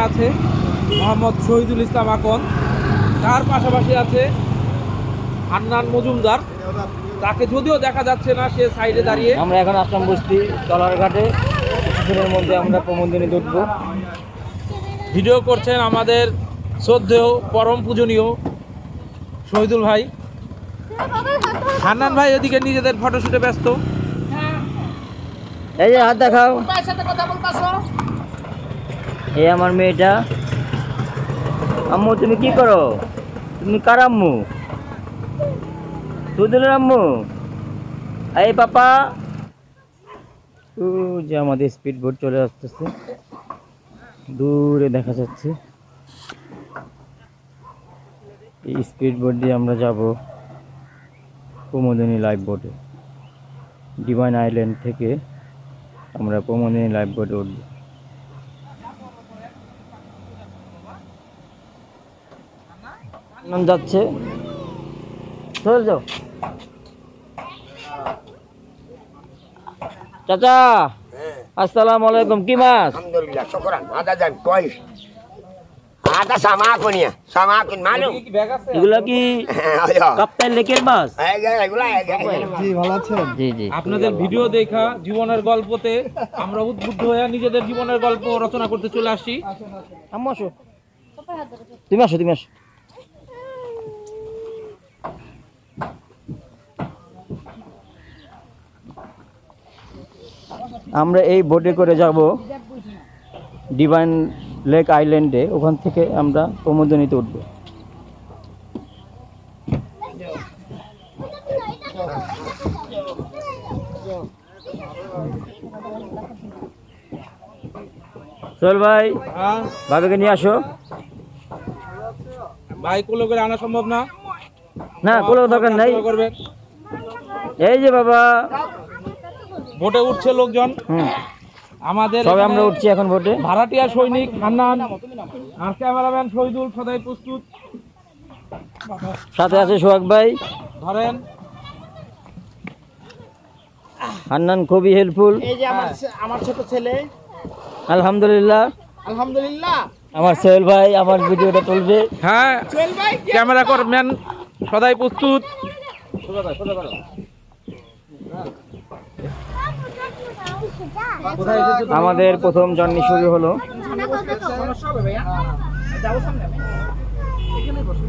আছে মোহাম্মদ শহীদুল ইসলাম আকন, তার পাশাপাশি আছে হান্নান মজুমদার, তাকে যদিও দেখা যাচ্ছে না, সে সাইডে দাঁড়িয়ে। আমরা এখন আসলাম বস্তি টলার ঘাটে, কিছুক্ষণের মধ্যে আমরা প্রমোদিনী উঠবো। ভিডিও করছেন আমাদের শ্রদ্ধেয় পরম পূজনীয় শহীদুল ভাই। হান্নান ভাই এদিকে নিজেদের ফটোশুটে ব্যস্ত। এই যে হাত দেখাও, এই আমার মেয়েটা। আম্মু তুমি কি করো? তুমি কার আম্মু? সুদুলের আম্মু? এই পাপা। ও যে আমাদের স্পিড বোট চলে আসতেছে, দূরে দেখা যাচ্ছে। এই স্পিড বোট দিয়ে আমরা যাব প্রমোদিনী লাইফ বোটে। ডিভাইন আইল্যান্ড থেকে আমরা প্রমোদিনী লাইফ বোটে উঠব। যাচ্ছে, চলে যাও চাচা। আসসালামু আলাইকুম। কি মাছ? Alhamdulillah, syukuran. Ada jam kuis. Ada sama aku nih ya, sama aku malu. এগুলা কি Ayo. কাপ্তাই লেকের মাছ? এগুলা জি ভালো আছেন? জি জি। আপনাদের ভিডিও দেখা জীবনের গল্পতে আমরা উদ্বুদ্ধ হয়ে নিজেদের জীবনের গল্প রচনা করতে চলে আসি। আম্মু আসো, তুমি আসো, তুমি আসো। আমরা এই বোটে করে যাব ডিভাইন লেক আইল্যান্ডে, ওখান থেকে আমরা প্রমোদিনীতে উঠব। চল ভাই, হ্যাঁ ভাবিকে নিয়ে আসো। ভাই, কোলে করে আনা সম্ভব না। না, কোনো দরকার নাই। করবেন। এই যে বাবা, ভোটে উঠছে লোকজন। আমাদের সবাই এখানে আমরা উঠছি এখন ভোটে। ভাড়াটিয়া সৈনিক হান্নান আর ক্যামেরাম্যান শহীদুল সদাই প্রস্তুত। সাথে আছে সোহাগ ভাই। ধরেন, হান্নান খুবই হেল্পফুল। এই যে আমার ছোট ছেলে। আলহামদুলিল্লাহ। আলহামদুলিল্লাহ। আমার সোহেল ভাই আমার ভিডিওটা তুলবে। হ্যাঁ চল ভাই, ক্যামেরা করবেন, সদাই প্রস্তুত। আমাদের প্রথম জার্নি শুরু হলো। সমস্যা হবে ভাইয়া। যাবো সামনে। এখানে বসুন।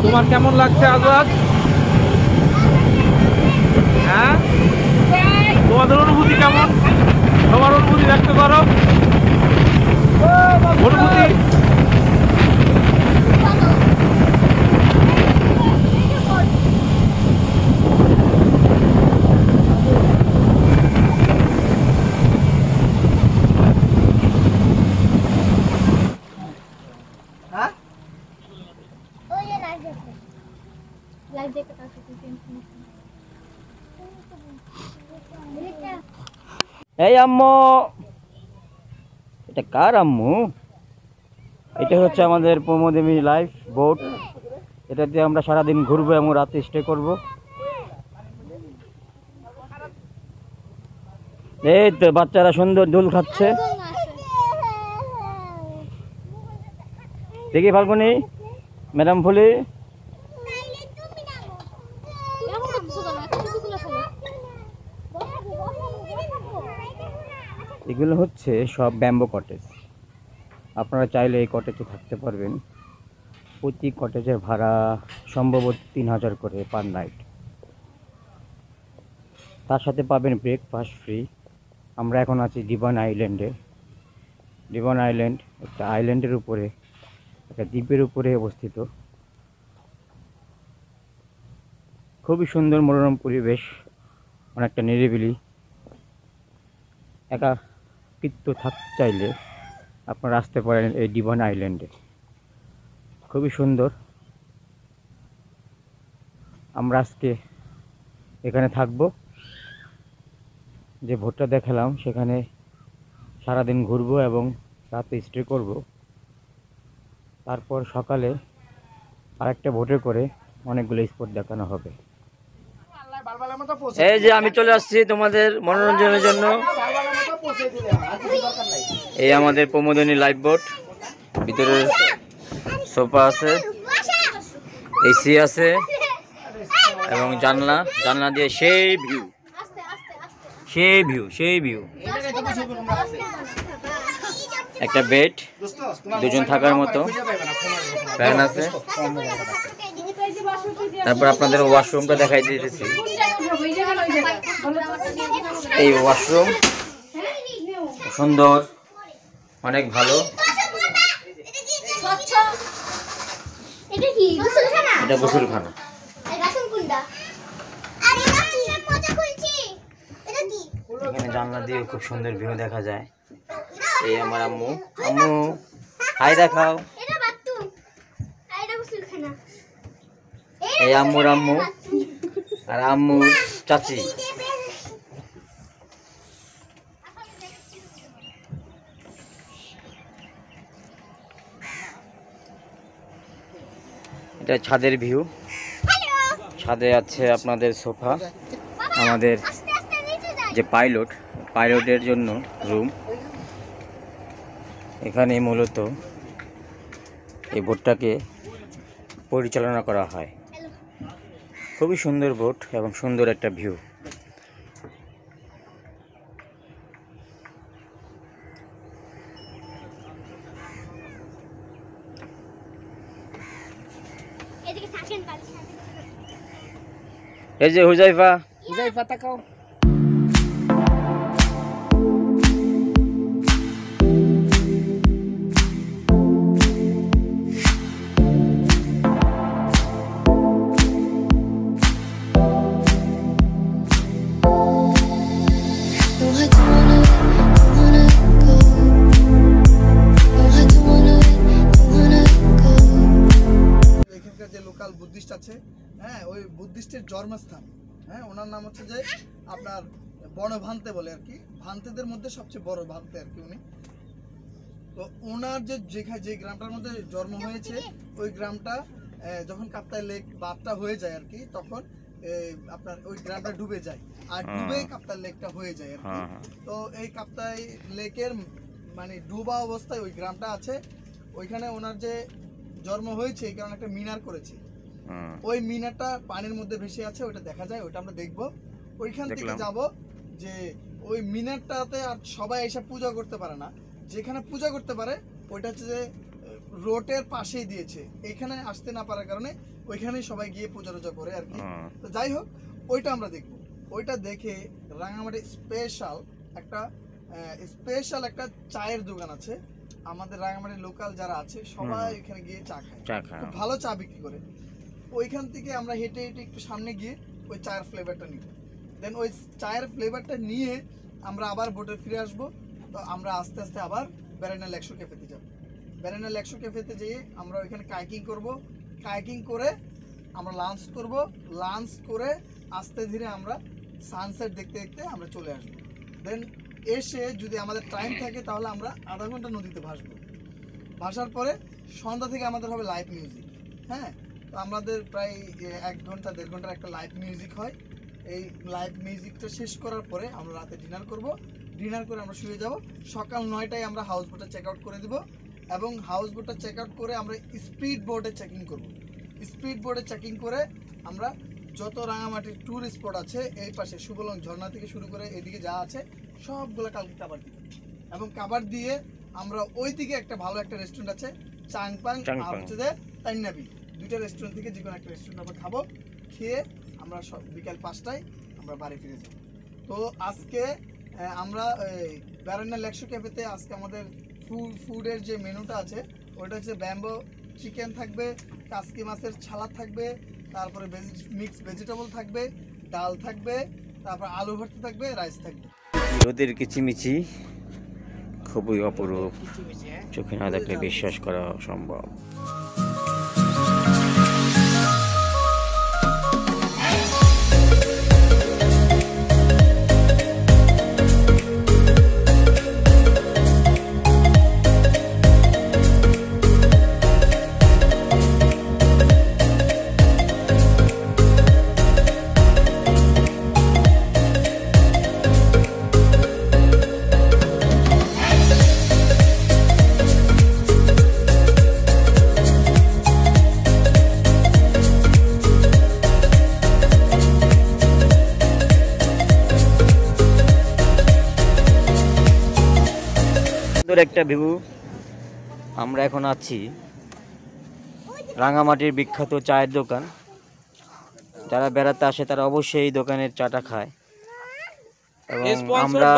তোমার কেমন লাগছে আজাদ? হ্যাঁ, তোমাদের অনুভূতি কেমন? তোমার অনুভূতি ব্যক্ত করো। অনুভূতি এই আম্মু, এটা কার আম্মু? এটা হচ্ছে আমাদের প্রমোদিনী লাইফ বোট। এটাতে আমরা সারাদিন ঘুরবো এবং রাতে স্টে করব। এই তো বাচ্চারা সুন্দর দোল খাচ্ছে। দেখি ফাল্গুনি, ম্যাডাম ফুলি। এগুলো হচ্ছে সব ব্যাম্বো কটেজ। আপনারা চাইলে এই কটেজে থাকতে পারবেন। প্রতি কটেজের ভাড়া সম্ভবত 3000 করে পার নাইট। তার সাথে পাবেন ব্রেকফাস্ট ফ্রি। আমরা এখন আছি ডিভাইন আইল্যান্ডে। ডিভাইন আইল্যান্ড একটা আইল্যান্ডের উপরে, একটা দ্বীপের উপরে অবস্থিত। খুব খুবই সুন্দর মনোরম পরিবেশ, অনেকটা নিরিবিলি। একাকিত্ব থাকতে চাইলে আপনারা আসতে পারেন এই ডিভান আইল্যান্ডে, খুবই সুন্দর। আমরা আজকে এখানে থাকবো, যে ভোটটা দেখালাম সেখানে সারাদিন ঘুরবো এবং রাতে স্টে করব। তারপর সকালে আরেকটা ভোটে করে অনেকগুলো স্পট দেখানো হবে। বালবালের মতো পৌঁছে এই যে আমি চলে আসছি তোমাদের মনোরঞ্জনের জন্য। বালবালের মতো পৌঁছে দিলে আর কিছু দরকার নাই। এই আমাদের প্রমোদিনী লাইফ বোট, ভিতরে সোফা আছে, এসি আছে এবং জানলা দিয়ে সেই ভিউ। এই জায়গায় তো কিছু রুম আছে। একটা বেড, দোস্ত তোমার দুজন থাকার মতো খুঁজে পাইবে না ফোনের মতো। ফ্যান আছে। তারপর আপনাদের ওয়াশরুমটা দেখাই দিতেছি। এই ওয়াশরুম সুন্দর, অনেক ভালো। এটা কি গোসলখানা? এটা গোসলখানা। এই বাথরুম কোনটা? আরে বাথরুমের মজা খুলছি। এটা কি? এখানে জানলা দিয়ে খুব সুন্দর ভিউ দেখা যায়। এই আমার আম্মু হাই দেখাও। এটা বাথরুম। আর এটা গোসলখানা। এই আম্মুর আম্মু আর আম্মুর চাচি। এটা ছাদের ভিউ। ছাদে আছে আপনাদের সোফা, আমাদের আস্তে আস্তে নিচে যাই। যে পাইলটের জন্য রুম। এখানে মূলত এই বোটটাকে পরিচালনা করা হয়। খুবই সুন্দর বোট এবং সুন্দর একটা ভিউ। এদিকে থাকেন বাড়ি সাথে। এই যে হুজাইফা, হুজাইফা তাকাও। এখানকার যে লোকাল বুদ্ধিস্ট আছে, হ্যাঁ, ওই বুদ্ধিস্টের জন্মস্থান। হ্যাঁ, ওনার নাম হচ্ছে যে আপনার বনভান্তে বলে আর কি, ভান্তেদের মধ্যে সবচেয়ে বড় ভান্তে আর কি উনি। তো ওনার যে গ্রামটার মধ্যে জন্ম হয়েছে, ওই গ্রামটা যখন কাপ্তাই লেক বাঁধটা হয়ে যায় আর কি, তখন আপনার ওই গ্রামটা ডুবে যায়, আর ডুবে কাপ্তাই লেকটা হয়ে যায় আর কি। তো এই কাপ্তাই লেকের মানে ডুবা অবস্থায় ওই গ্রামটা আছে। ওইখানে ওনার যে জন্ম হয়েছে এই কারণে একটা মিনার করেছে। ওই মিনারটা পানির মধ্যে ভেসে আছে, ওইটা দেখা যায়, ওইটা আমরা দেখবো। ওইখান থেকে যাব যে ওই মিনারটাতে আর সবাই এসে পূজা করতে পারে না, যেখানে পূজা করতে পারে ওইটা হচ্ছে যে রোডের পাশেই দিয়েছে। এইখানে আসতে না পারার কারণে ওইখানেই সবাই গিয়ে পূজা টুজা করে আর কি। তো যাই হোক, ওইটা আমরা দেখবো। ওইটা দেখে রাঙামাটি স্পেশাল একটা চায়ের দোকান আছে। আমাদের রাঙামাটির লোকাল যারা আছে সবাই এখানে গিয়ে চা খায়, খুব ভালো চা বিক্রি করে। ওইখান থেকে আমরা হেঁটে একটু সামনে গিয়ে ওই চায়ের ফ্লেভারটা নিব। দেন ওই চায়ের ফ্লেভারটা নিয়ে আমরা আবার বোটে ফিরে আসবো। তো আমরা আস্তে আস্তে আবার বেরেনা লেকশো ক্যাফেতে যাব। বেরেনা লেকশো ক্যাফেতে যেয়ে আমরা ওইখানে কাইকিং করব। কাইকিং করে আমরা লাঞ্চ করব। লাঞ্চ করে আস্তে ধীরে আমরা সানসেট দেখতে দেখতে আমরা চলে আসবো। দেন এসে যদি আমাদের টাইম থাকে তাহলে আমরা আধা ঘন্টা নদীতে ভাসবো। ভাসার পরে সন্ধ্যা থেকে আমাদের হবে লাইভ মিউজিক। হ্যাঁ, তো আমাদের প্রায় 1 ঘন্টা 1.5 ঘন্টার একটা লাইভ মিউজিক হয়। এই লাইভ মিউজিকটা শেষ করার পরে আমরা রাতে ডিনার করব। ডিনার করে আমরা শুয়ে যাব। সকাল 9টায় আমরা হাউস বোটটা চেক আউট করে দেবো এবং হাউস বোটটা চেক আউট করে আমরা স্পিড বোটে চেকিং করব। স্পিড বোটে চেকিং করে আমরা যত রাঙামাটির ট্যুর স্পট আছে এই পাশে সুবলং ঝর্ণা থেকে শুরু করে এদিকে যা আছে সবগুলো কালকে কাবার দিব। এবং কাবার দিয়ে আমরা ওইদিকে একটা ভালো একটা রেস্টুরেন্ট আছে চাংপাং আর হচ্ছে যে তাইনাবি, দুইটা রেস্টুরেন্ট থেকে যে কোনো একটা রেস্টুরেন্ট আমরা খাবো। খেয়ে আমরা সব বিকাল 5টায় আমরা বাড়ি ফিরে যাব। তো আজকে আমরা বেরেনা লেকশো ক্যাফেতে আজকে আমাদের ফুডের যে মেনুটা আছে ওটা হচ্ছে ব্যাম্বো চিকেন থাকবে, কাসকি মাছের ছালাদ থাকবে, তারপরে মিক্স ভেজিটেবল থাকবে, ডাল থাকবে, তারপর আলু ভর্তা থাকবে, রাইস থাকবে। রোদের কিচিমিচি খুবই অপরূপ, চোখে না দেখলে বিশ্বাস করা অসম্ভব। সুন্দর একটা ভিউ। আমরা এখন আছি রাঙামাটির বিখ্যাত চায়ের দোকান। যারা বেড়াতে আসে তারা অবশ্যই এই দোকানের চাটা খায়। এবং আমরা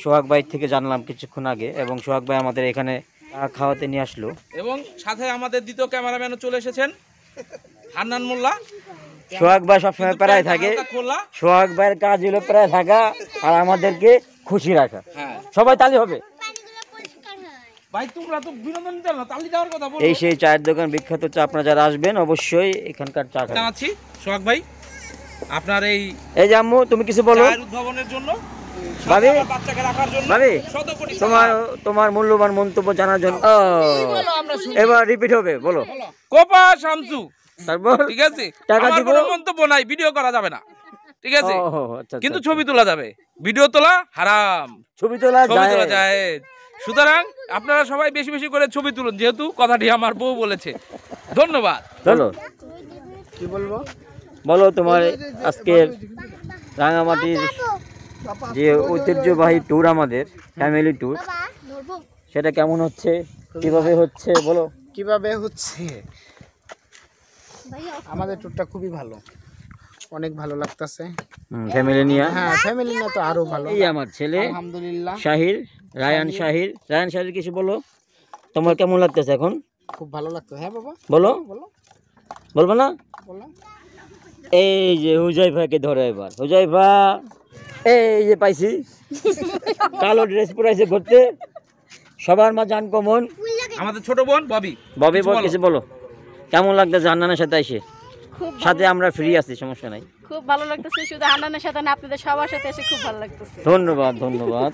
সোহাগ ভাই থেকে জানলাম কিছুক্ষণ আগে, এবং সোহাগ ভাই আমাদের এখানে চা খাওয়াতে নিয়ে আসলো। এবং সাথে আমাদের দ্বিতীয় ক্যামেরাম্যানও চলে এসেছেন, হান্নান মোল্লা। সোহাগ ভাই সবসময় প্রায় থাকে, সোহাগ ভাইয়ের কাজ হলো প্রায় থাকা আর আমাদেরকে খুশি রাখা। সবাই তালি হবে। ভাই তোমরা তো বিনোদন দিতে না, তালি দেওয়ার কথা বলো। এই সেই চায়ের দোকান, বিখ্যাত চা। আপনারা যারা আসবেন অবশ্যই এখানকার চা খাবেন। জানাচ্ছি সোহাগ ভাই আপনার এই যে আম্মু তুমি কিছু বলো চায়ের উদ্ভাবনের জন্য, ভাবি বাচ্চাকে রাখার জন্য। ভাবি শত কোটি তোমার মূল্যবান মন্তব্য জানার জন্য এবার রিপিট হবে, বলো। কোপা শামসু, তারপর ঠিক আছে, টাকা আমার দিব। কোনো মন্তব্য নাই, ভিডিও করা যাবে না, ঠিক আছে, আচ্ছা, কিন্তু ছবি তোলা যাবে, ভিডিও তোলা হারাম, ছবি তোলা যায়। সুতরাং আপনারা সবাই বেশি বেশি করে ছবি তুলুন, যেহেতু কথাটি আমার বউ বলেছে। ধন্যবাদ। চলো কি বলবো, বলো তোমার আজকের রাঙামাটির যে ঐতিহ্যবাহী ট্যুর, আমাদের ফ্যামিলি ট্যুর, সেটা কেমন হচ্ছে, কিভাবে হচ্ছে বলো। কিভাবে হচ্ছে আমাদের ট্যুরটা খুবই ভালো, অনেক ভালো লাগতেছে। ফ্যামিলি নিয়ে? হ্যাঁ, ফ্যামিলি নিয়ে তো আরো ভালো। এই আমার ছেলে আলহামদুলিল্লাহ, শাহির, রায়ান শাহির কিছু বলো, তোমার কেমন লাগতেছে এখন? খুব ভালো লাগতো। হ্যাঁ বাবা, বলো। বলবো না? বলো। এই যে হুজাইফাকে ধরো এবার। হুজাইফা এই যে পাইছি, কালো ড্রেস পরাইছে ঘুরতে, সবার মাঝে আনকমন। আমাদের ছোট বোন ববি কিছু বলো, কেমন লাগতেছে হান্নানের সাথে এসে? সাথে আমরা ফ্রি আছি, সমস্যা নাই। খুব ভালো লাগতেছে, শুধু হান্নানের সাথে না, আপনাদের সবার সাথে এসে খুব ভালো লাগতেছে। ধন্যবাদ।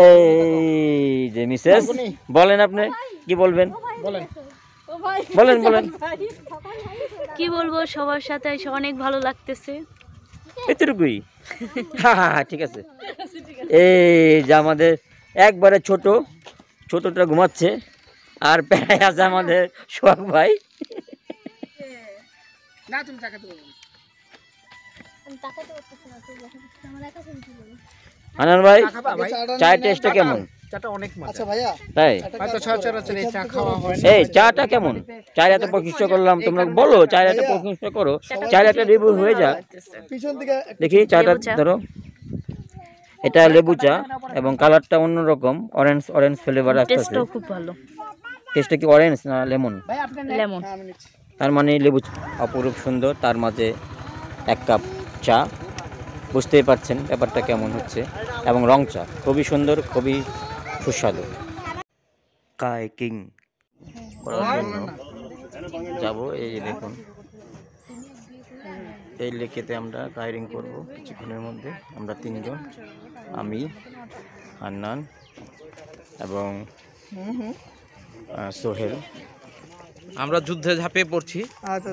এই যে মিসেস, বলেন আপনি কি বলবেন? বলেন। কি বলবো, সবার সাথে এসে অনেক ভালো লাগতেছে। এতটুকুই? ঠিক আছে। এই যে আমাদের একবারে ছোটটা ঘুমাচ্ছে, আর প্যারায় আছে আমাদের সোহাগ ভাই। হান্নান ভাই, চায়ের টেস্টটা কেমন? চাটা অনেক মজা। আচ্ছা ভাইয়া, তাই হয়তো সচরাচর এই চা খাওয়া হয় না। এই চাটা কেমন? চায়ের এত প্রকৃষ্ট করলাম, তোমরা বলো চায়ের এত প্রকৃষ্ট করো, চায়ের একটা রিভিউ হয়ে যাক। পিছন থেকে দেখি চাটা ধরো। এটা লেবু চা এবং কালারটা অন্যরকম, অরেঞ্জ ফ্লেভার আসছে। টেস্টও খুব ভালো। টেস্টটা কি অরেঞ্জ না লেমন? লেমন। তার মানে লেবু চা। অপরূপ সুন্দর, তার মাঝে এক কাপ চা। বুঝতেই পারছেন ব্যাপারটা কেমন হচ্ছে। এবং রং চা খুবই সুন্দর, খুবই সুস্বাদু। কায়াকিং করার জন্য যাবো। এই যে দেখুন, এই লেকেতে আমরা কায়াকিং করব কিছুক্ষণের মধ্যে। আমরা তিনজন, আমি, হান্নান এবং সোহেল। আমরা যুদ্ধে ঝাঁপিয়ে পড়ছি,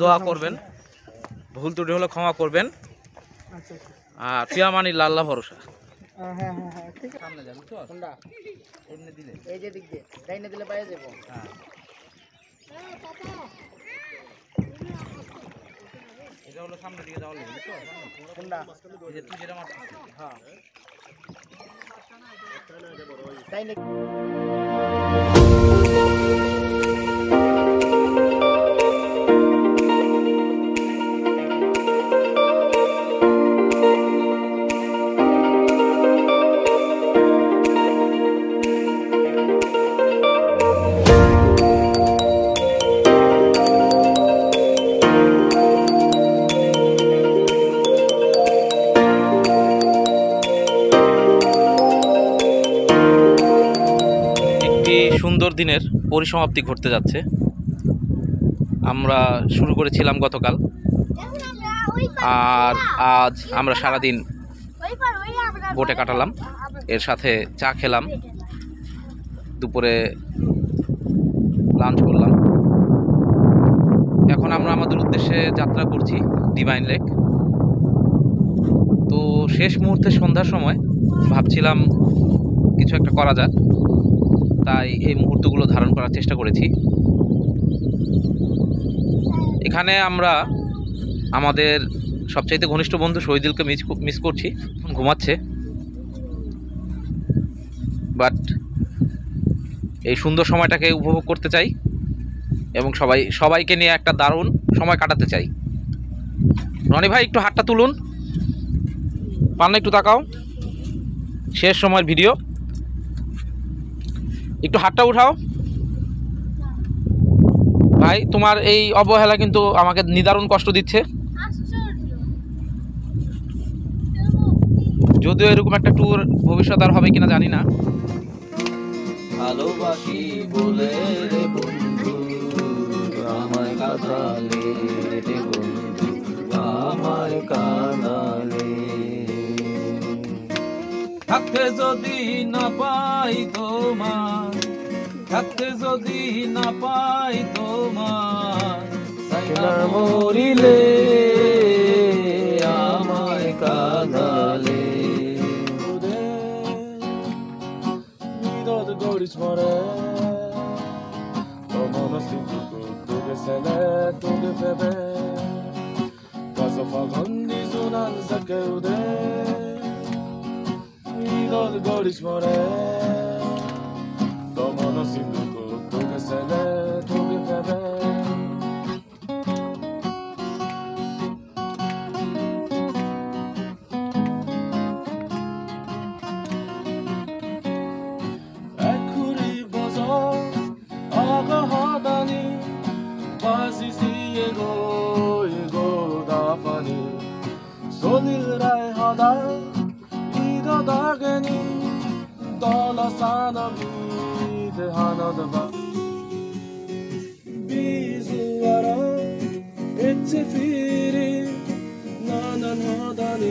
দোয়া করবেন, ভুল ত্রুটি হলে ক্ষমা করবেন, আর ফিয়ামানিল্লাহ, আল্লাহ ভরসা। হ্যাঁ ঠিক আছে, সামনে যাবো তো, এমনি দিলে এই যে দিক দিয়ে ডাইনে দিলে পায়ে যাবো। এটা হলো সামনের দিকে যাওয়ার লাগবে তো, কোনটা? এই যে তুই যেটা মারছিস, হ্যাঁ ডাইনে। দিনের পরিসমাপ্তি ঘটতে যাচ্ছে। আমরা শুরু করেছিলাম গতকাল, আর আজ আমরা সারাদিন বোটে কাটালাম, এর সাথে চা খেলাম, দুপুরে লাঞ্চ করলাম। এখন আমরা আমাদের উদ্দেশ্যে যাত্রা করছি ডিভাইন লেক। তো শেষ মুহূর্তে সন্ধ্যার সময় ভাবছিলাম কিছু একটা করা যাক, তাই এই মুহূর্তগুলো ধারণ করার চেষ্টা করেছি। এখানে আমরা আমাদের সবচাইতে ঘনিষ্ঠ বন্ধু শহীদুলকে মিস করছি, ঘুমাচ্ছে। বাট এই সুন্দর সময়টাকে উপভোগ করতে চাই এবং সবাইকে নিয়ে একটা দারুণ সময় কাটাতে চাই। রনি ভাই একটু হাতটা তুলুন, পান্না একটু তাকাও, শেষ সময়ের ভিডিও, একটু হাতটা উঠাও। ভাই তোমার এই অবহেলা কিন্তু আমাকে নিদারুণ কষ্ট দিচ্ছে। যদিও এরকম একটা ট্যুর ভবিষ্যৎ আর হবে কিনা জানি না। ভালোবাসি বলে রে বন্ধু আমায় কাঁদালে রে বন্ধু আমায় কাঁদালে, থাকতে যদি না পাই তোমার, থাকতে যদি না পাই তোমার, মরিলে আমায় কাঁদালে। 손이라이 하다 이러다가니 떠나서는 미대 하나도 봐 비수와라 it's a feeling 나는 하다니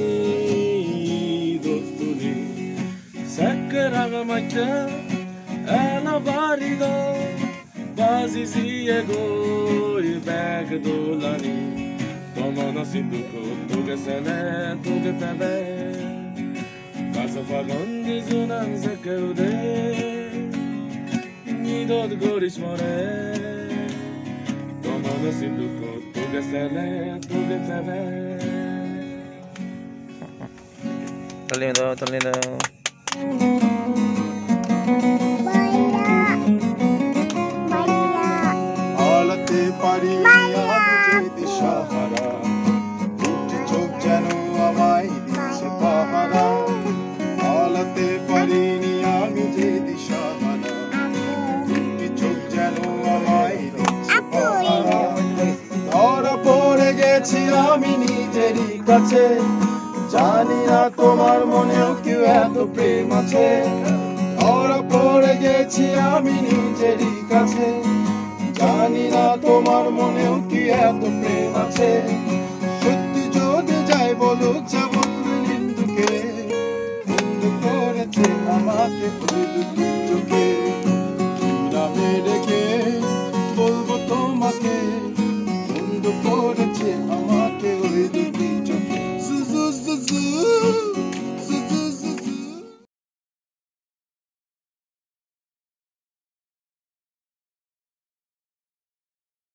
도토니 사쿠라가 막혀 엘라바리도 바지시에고 이 백돌라니 Tomando assim do corpo que se lê, tu que te vê. Passa falando de zonas que eu dei. Nido de goris more. Tomando assim do corpo que se lê, tu que te vê. Tá lindo, tá lindo. Olha te paria, mujhe dishahara. পালাতে পারিনি আমি যে দিশাহারা, দুটি চোখ যেন আমায় দিচ্ছে পাহারা। ধরা পড়ে গেছি আমি নিজেরই কাছে, জানি না তোমার মনেও কেউ এত প্রেম আছে। ধরা পড়ে গেছি আমি নিজেরই কাছে,